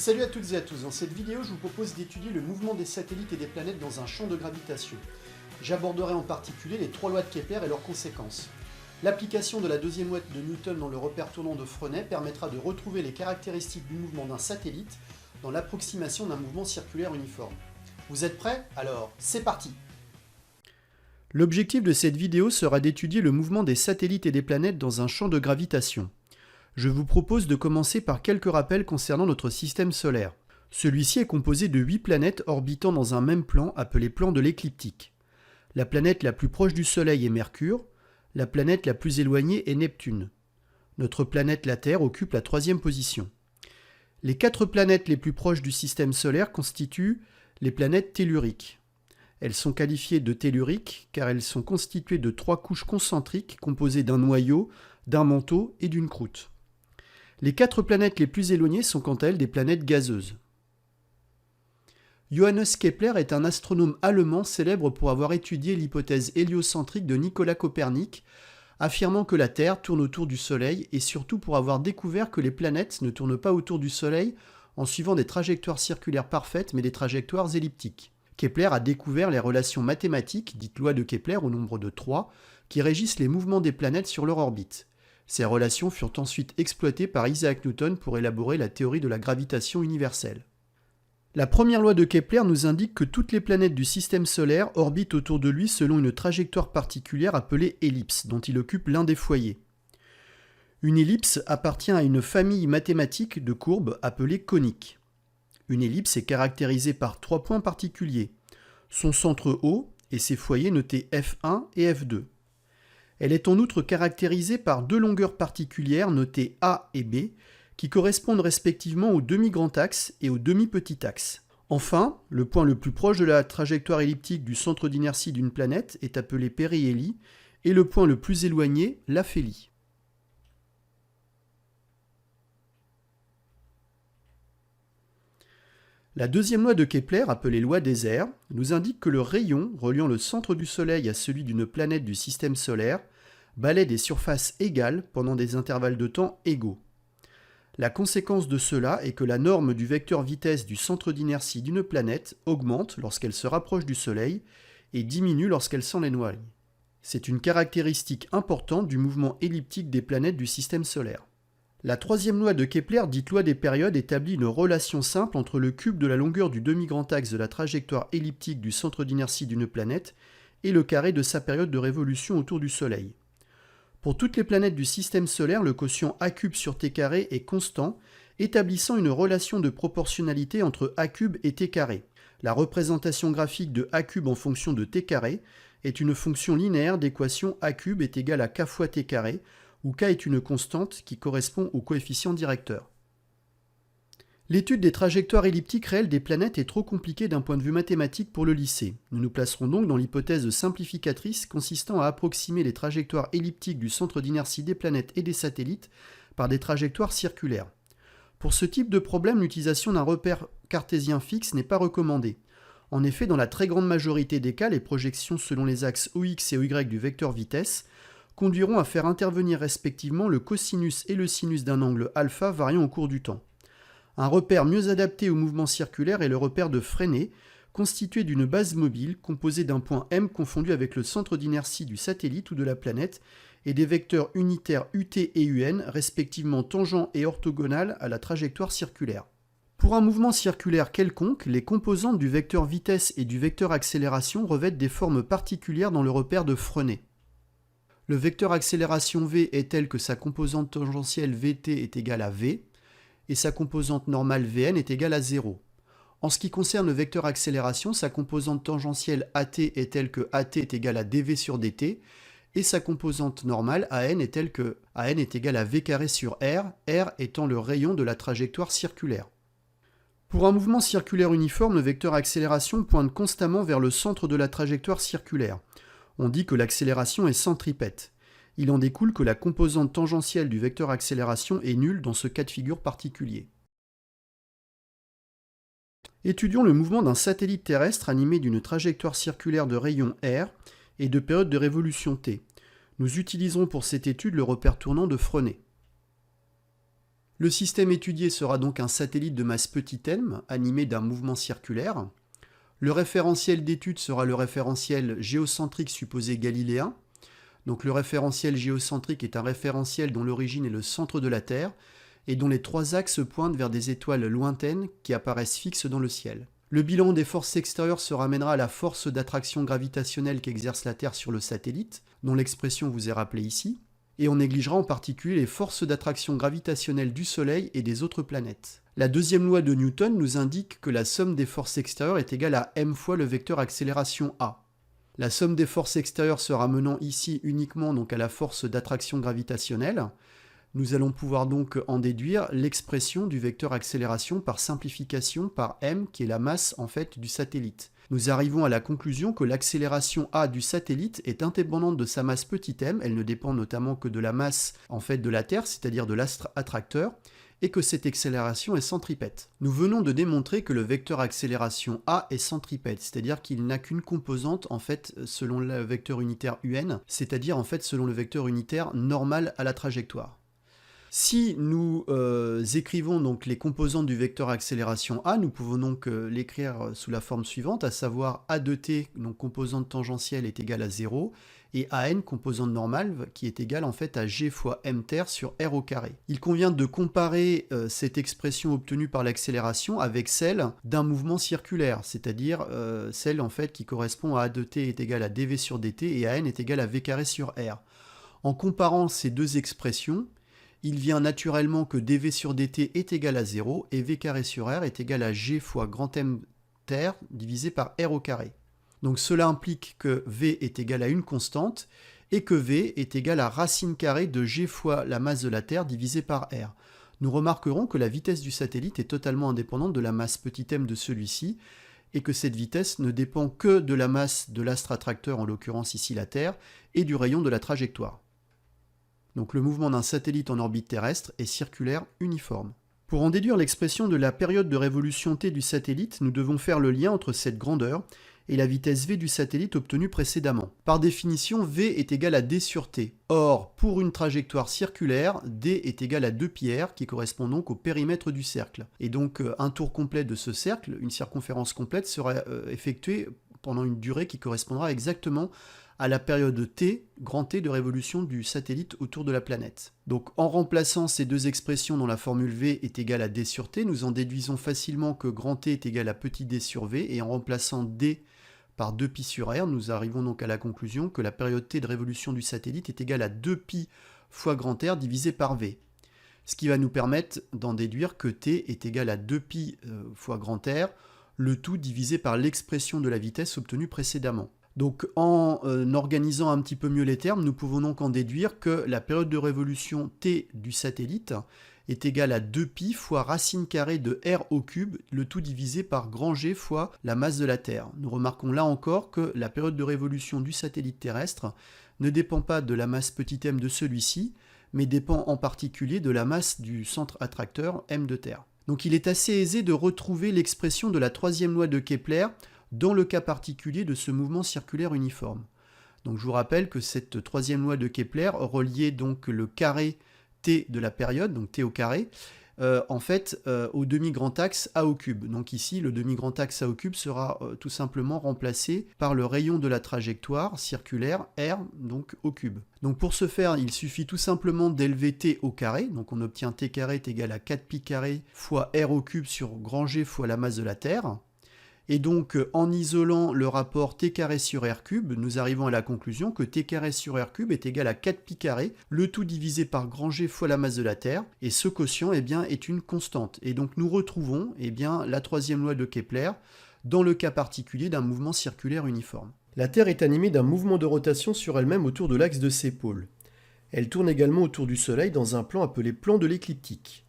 Salut à toutes et à tous, dans cette vidéo je vous propose d'étudier le mouvement des satellites et des planètes dans un champ de gravitation. J'aborderai en particulier les trois lois de Kepler et leurs conséquences. L'application de la deuxième loi de Newton dans le repère tournant de Fresnel permettra de retrouver les caractéristiques du mouvement d'un satellite dans l'approximation d'un mouvement circulaire uniforme. Vous êtes prêts? Alors, c'est parti! L'objectif de cette vidéo sera d'étudier le mouvement des satellites et des planètes dans un champ de gravitation. Je vous propose de commencer par quelques rappels concernant notre système solaire. Celui-ci est composé de 8 planètes orbitant dans un même plan appelé plan de l'écliptique. La planète la plus proche du Soleil est Mercure, la planète la plus éloignée est Neptune. Notre planète la Terre occupe la 3e position. Les 4 planètes les plus proches du système solaire constituent les planètes telluriques. Elles sont qualifiées de telluriques car elles sont constituées de 3 couches concentriques composées d'un noyau, d'un manteau et d'une croûte. Les 4 planètes les plus éloignées sont quant à elles des planètes gazeuses. Johannes Kepler est un astronome allemand célèbre pour avoir étudié l'hypothèse héliocentrique de Nicolas Copernic, affirmant que la Terre tourne autour du Soleil et surtout pour avoir découvert que les planètes ne tournent pas autour du Soleil en suivant des trajectoires circulaires parfaites mais des trajectoires elliptiques. Kepler a découvert les relations mathématiques, dites lois de Kepler au nombre de 3, qui régissent les mouvements des planètes sur leur orbite. Ces relations furent ensuite exploitées par Isaac Newton pour élaborer la théorie de la gravitation universelle. La première loi de Kepler nous indique que toutes les planètes du système solaire orbitent autour de lui selon une trajectoire particulière appelée ellipse, dont il occupe l'un des foyers. Une ellipse appartient à une famille mathématique de courbes appelées coniques. Une ellipse est caractérisée par 3 points particuliers, son centre O et ses foyers notés F1 et F2. Elle est en outre caractérisée par 2 longueurs particulières notées A et B, qui correspondent respectivement au demi-grand axe et au demi-petit axe. Enfin, le point le plus proche de la trajectoire elliptique du centre d'inertie d'une planète est appelé périhélie, et le point le plus éloigné, l'aphélie. La deuxième loi de Kepler, appelée loi des airs, nous indique que le rayon reliant le centre du Soleil à celui d'une planète du système solaire balaie des surfaces égales pendant des intervalles de temps égaux. La conséquence de cela est que la norme du vecteur vitesse du centre d'inertie d'une planète augmente lorsqu'elle se rapproche du Soleil et diminue lorsqu'elle s'en éloigne. C'est une caractéristique importante du mouvement elliptique des planètes du système solaire. La troisième loi de Kepler, dite loi des périodes, établit une relation simple entre le cube de la longueur du demi-grand axe de la trajectoire elliptique du centre d'inertie d'une planète et le carré de sa période de révolution autour du Soleil. Pour toutes les planètes du système solaire, le quotient A cube sur T carré est constant, établissant une relation de proportionnalité entre A cube et T carré. La représentation graphique de A cube en fonction de T carré est une fonction linéaire d'équation A cube est égal à K fois T carré, où K est une constante qui correspond au coefficient directeur. L'étude des trajectoires elliptiques réelles des planètes est trop compliquée d'un point de vue mathématique pour le lycée. Nous nous placerons donc dans l'hypothèse simplificatrice consistant à approximer les trajectoires elliptiques du centre d'inertie des planètes et des satellites par des trajectoires circulaires. Pour ce type de problème, l'utilisation d'un repère cartésien fixe n'est pas recommandée. En effet, dans la très grande majorité des cas, les projections selon les axes OX et OY du vecteur vitesse conduiront à faire intervenir respectivement le cosinus et le sinus d'un angle alpha variant au cours du temps. Un repère mieux adapté au mouvement circulaire est le repère de Fresnel, constitué d'une base mobile composée d'un point M confondu avec le centre d'inertie du satellite ou de la planète et des vecteurs unitaires UT et UN, respectivement tangents et orthogonales à la trajectoire circulaire. Pour un mouvement circulaire quelconque, les composantes du vecteur vitesse et du vecteur accélération revêtent des formes particulières dans le repère de Fresnel. Le vecteur accélération v est tel que sa composante tangentielle vt est égale à v, et sa composante normale vn est égale à 0. En ce qui concerne le vecteur accélération, sa composante tangentielle at est telle que at est égale à dv sur dt, et sa composante normale an est telle que an est égale à v carré sur r étant le rayon de la trajectoire circulaire. Pour un mouvement circulaire uniforme, le vecteur accélération pointe constamment vers le centre de la trajectoire circulaire. On dit que l'accélération est centripète. Il en découle que la composante tangentielle du vecteur accélération est nulle dans ce cas de figure particulier. Étudions le mouvement d'un satellite terrestre animé d'une trajectoire circulaire de rayon R et de période de révolution T. Nous utiliserons pour cette étude le repère tournant de Frenet. Le système étudié sera donc un satellite de masse petit m animé d'un mouvement circulaire. Le référentiel d'étude sera le référentiel géocentrique supposé galiléen. Donc le référentiel géocentrique est un référentiel dont l'origine est le centre de la Terre et dont les trois axes pointent vers des étoiles lointaines qui apparaissent fixes dans le ciel. Le bilan des forces extérieures se ramènera à la force d'attraction gravitationnelle qu'exerce la Terre sur le satellite, dont l'expression vous est rappelée ici, et on négligera en particulier les forces d'attraction gravitationnelle du Soleil et des autres planètes. La deuxième loi de Newton nous indique que la somme des forces extérieures est égale à m fois le vecteur accélération a. La somme des forces extérieures se ramenant ici uniquement donc à la force d'attraction gravitationnelle, nous allons pouvoir donc en déduire l'expression du vecteur accélération par simplification par m qui est la masse en fait du satellite. Nous arrivons à la conclusion que l'accélération a du satellite est indépendante de sa masse petit m, elle ne dépend notamment que de la masse en fait de la Terre, c'est-à-dire de l'astre attracteur, et que cette accélération est centripète. Nous venons de démontrer que le vecteur accélération a est centripète, c'est-à-dire qu'il n'a qu'une composante en fait selon le vecteur unitaire un, c'est-à-dire en fait selon le vecteur unitaire normal à la trajectoire. Si nous écrivons donc les composantes du vecteur accélération a, nous pouvons donc l'écrire sous la forme suivante, à savoir a de t, donc composante tangentielle, est égale à 0, et an, composante normale, qui est égale en fait à g fois m terre sur r au carré. Il convient de comparer cette expression obtenue par l'accélération avec celle d'un mouvement circulaire, c'est-à-dire celle en fait qui correspond à a de t est égale à dv sur dt et an est égal à v carré sur r. En comparant ces deux expressions, il vient naturellement que dv sur dt est égal à 0 et v carré sur r est égal à g fois grand M terre divisé par r au carré. Donc cela implique que v est égal à une constante et que v est égal à racine carrée de g fois la masse de la Terre divisé par r. Nous remarquerons que la vitesse du satellite est totalement indépendante de la masse petit m de celui-ci et que cette vitesse ne dépend que de la masse de l'astre attracteur, en l'occurrence ici la Terre, et du rayon de la trajectoire. Donc le mouvement d'un satellite en orbite terrestre est circulaire uniforme. Pour en déduire l'expression de la période de révolution t du satellite, nous devons faire le lien entre cette grandeur et la vitesse v du satellite obtenue précédemment. Par définition, v est égal à d sur t. Or, pour une trajectoire circulaire, d est égal à 2πr, qui correspond donc au périmètre du cercle. Et donc un tour complet de ce cercle, une circonférence complète, sera effectuée pendant une durée qui correspondra exactement à la période t, grand T de révolution du satellite autour de la planète. Donc en remplaçant ces deux expressions dont la formule v est égale à d sur t, nous en déduisons facilement que grand T est égal à petit d sur v, et en remplaçant d par 2π sur r, nous arrivons donc à la conclusion que la période t de révolution du satellite est égale à 2π fois grand R divisé par v. Ce qui va nous permettre d'en déduire que t est égal à 2π fois grand R, le tout divisé par l'expression de la vitesse obtenue précédemment. Donc en organisant un petit peu mieux les termes, nous pouvons donc en déduire que la période de révolution t du satellite est égale à 2π fois racine carrée de r au cube, le tout divisé par grand G fois la masse de la Terre. Nous remarquons là encore que la période de révolution du satellite terrestre ne dépend pas de la masse petit m de celui-ci, mais dépend en particulier de la masse du centre attracteur m de Terre. Donc il est assez aisé de retrouver l'expression de la troisième loi de Kepler dans le cas particulier de ce mouvement circulaire uniforme. Donc je vous rappelle que cette troisième loi de Kepler reliait donc le carré t de la période, donc t au carré, au demi-grand axe a au cube. Donc ici, le demi-grand axe a au cube sera tout simplement remplacé par le rayon de la trajectoire circulaire r, donc au cube. Donc pour ce faire, il suffit tout simplement d'élever t au carré, donc on obtient t carré est égal à 4π carré fois r au cube sur grand G fois la masse de la Terre. Et donc, en isolant le rapport t carré sur r cube, nous arrivons à la conclusion que t carré sur r cube est égal à 4π carré, le tout divisé par grand G fois la masse de la Terre, et ce quotient est une constante. Et donc nous retrouvons la troisième loi de Kepler dans le cas particulier d'un mouvement circulaire uniforme. La Terre est animée d'un mouvement de rotation sur elle-même autour de l'axe de ses pôles. Elle tourne également autour du Soleil dans un plan appelé plan de l'écliptique.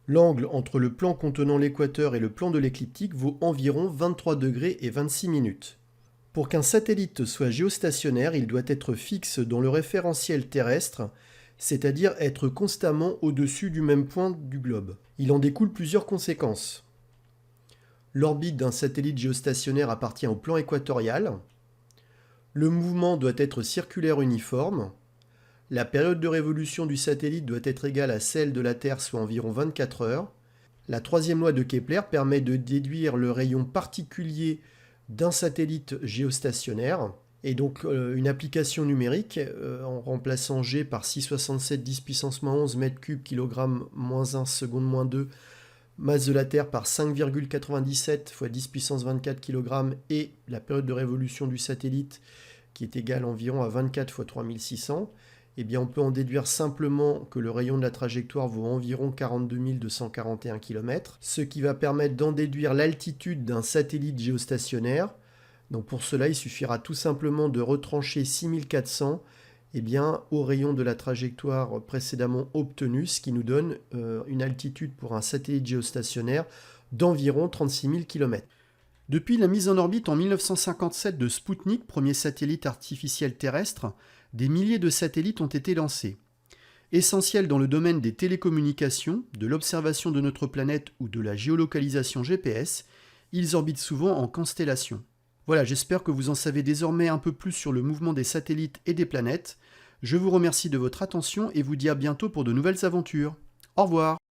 L'angle entre le plan contenant l'équateur et le plan de l'écliptique vaut environ 23 degrés et 26 minutes. Pour qu'un satellite soit géostationnaire, il doit être fixe dans le référentiel terrestre, c'est-à-dire être constamment au-dessus du même point du globe. Il en découle plusieurs conséquences. L'orbite d'un satellite géostationnaire appartient au plan équatorial. Le mouvement doit être circulaire uniforme. La période de révolution du satellite doit être égale à celle de la Terre, soit environ 24 heures. La troisième loi de Kepler permet de déduire le rayon particulier d'un satellite géostationnaire. Et donc une application numérique, en remplaçant G par 6,67 10 puissance moins 11 mètres cubes kilogramme moins 1 seconde moins 2, masse de la Terre par 5,97 fois 10 puissance 24 kg et la période de révolution du satellite qui est égale environ à 24 fois 3600, eh bien on peut en déduire simplement que le rayon de la trajectoire vaut environ 42 241 km, ce qui va permettre d'en déduire l'altitude d'un satellite géostationnaire. Donc pour cela, il suffira tout simplement de retrancher 6400 eh bien, au rayon de la trajectoire précédemment obtenue, ce qui nous donne une altitude pour un satellite géostationnaire d'environ 36 000 km. Depuis la mise en orbite en 1957 de Spoutnik, premier satellite artificiel terrestre, des milliers de satellites ont été lancés. Essentiels dans le domaine des télécommunications, de l'observation de notre planète ou de la géolocalisation GPS, ils orbitent souvent en constellation. Voilà, j'espère que vous en savez désormais un peu plus sur le mouvement des satellites et des planètes. Je vous remercie de votre attention et vous dis à bientôt pour de nouvelles aventures. Au revoir.